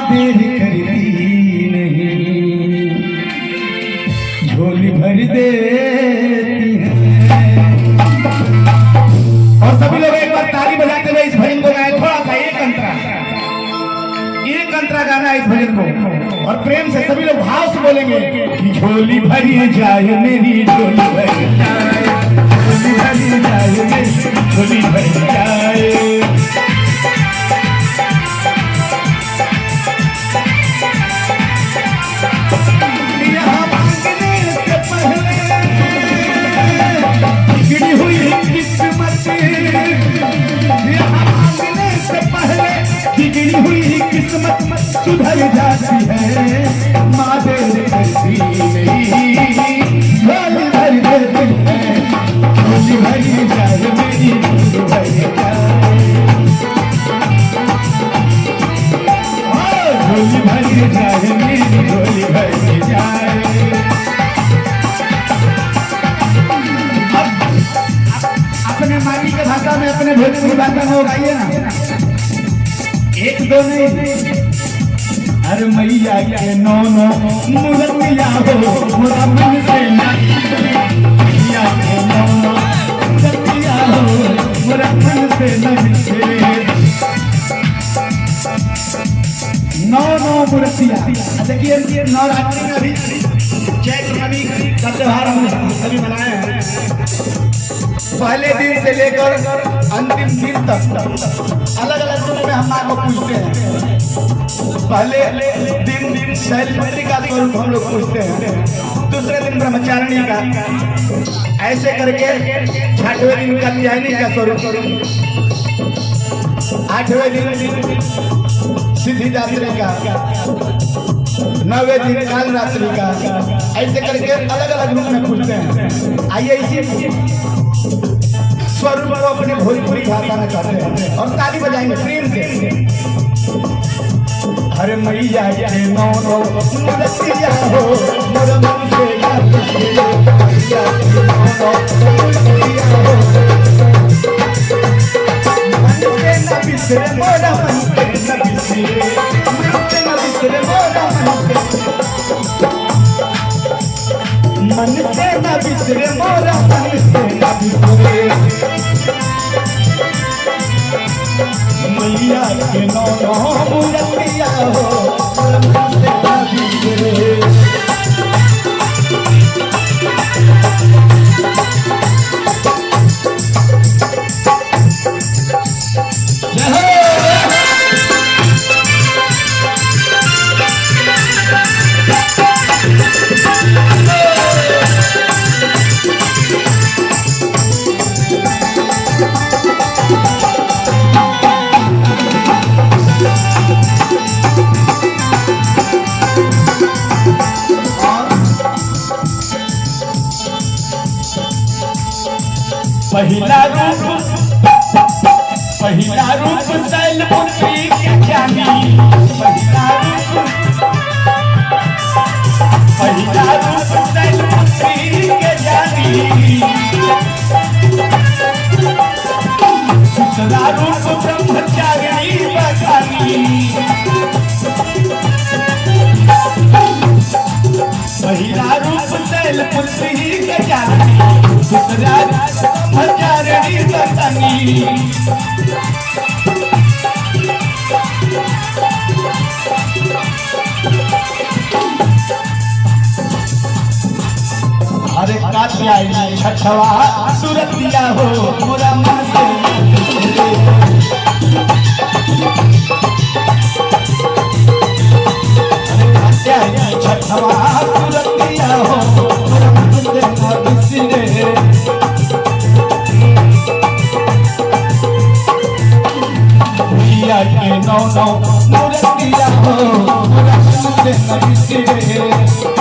देर करती नहीं, झोली भर देती है। और सभी लोग एक बार ताली बजाते हुए इस भजन को गाए। थोड़ा सा एक अंतरा गाना इस भजन को, और प्रेम से सभी लोग भाव से बोलेंगे कि झोली भरी जाए मेरी, झोली भरी जाए, झोली भरी जाए मेरी, झोली भरी जाए। यहाँ मांगने से पहले बिगड़ी हुई किस्मत, यहाँ मांगने से पहले बिगड़ी हुई किस्मत सुधर जाती है। माँ देर करती नहीं, झोली भर देती है, झोली भरी जाए मेरी, झोली भरी जाए, झोली भरी जाए मेरी, झोली भरी जाए। अपने माटी के भाषा में, अपने भोजपुरी भाषा में गाइए ना, एक दो नहीं। अरे मैया के नो नो मुरतिया हो मोरा मन से ना, मैया के नो नो मुरतिया हो मोरा मन से ना। नौ नौ मुरतिया, देखिए नवरात्रि में अभी चैत्र नवमी का त्योहार हम सभी मनाए हैं। पहले दिन से लेकर अंतिम दिन तक अलग अलग रूप में हम माँ को पूजते हैं। पहले दिन शैलपुत्री का स्वरूप हम लोग पूजते हैं, दूसरे दिन ब्रह्मचारिणी का, ऐसे करके छठवें दिन कात्यायनी का स्वरूप, आठवें दिन सिद्धिदात्री का, नौवें दिन काल रात्रि का, ऐसे करके अलग अलग रूप में पूजते हैं। आइए इसी स्वरूप को अपने भोजपुरी भाषा में कहते हैं और ताली बजाएंगे प्रेम से। हरे मैया के नो नो मुरतिया हो मोर मन से मैया के नो नो मुरतिया हो, मन से न बिसरे मोरा, मन से न बिसरे, मन से न बिसरे मोरा, मन से न बिसरे मोरा, मन से न बिसरे। मैया के नो नो मुरतिया हो मन से न बिसरे। पहिला रूप शैलपुत्री के जानी, पहिला रूप शैलपुत्री के जानी, दूसरा रूप ब्रह्मचारिणी बखानी। पहिला रूप शैलपुत्री के जानी, दूसरा ब्रह्मचारिणी बखानी। अरे कात्यायनी छठवा सुरतिया हो मोरा मन से, अरे कात्यायनी छठवा सुरतिया हो मोरा मन से न बिसरे। मैया के नो नो मुरतिया हो मोरा मन से न बिसरे।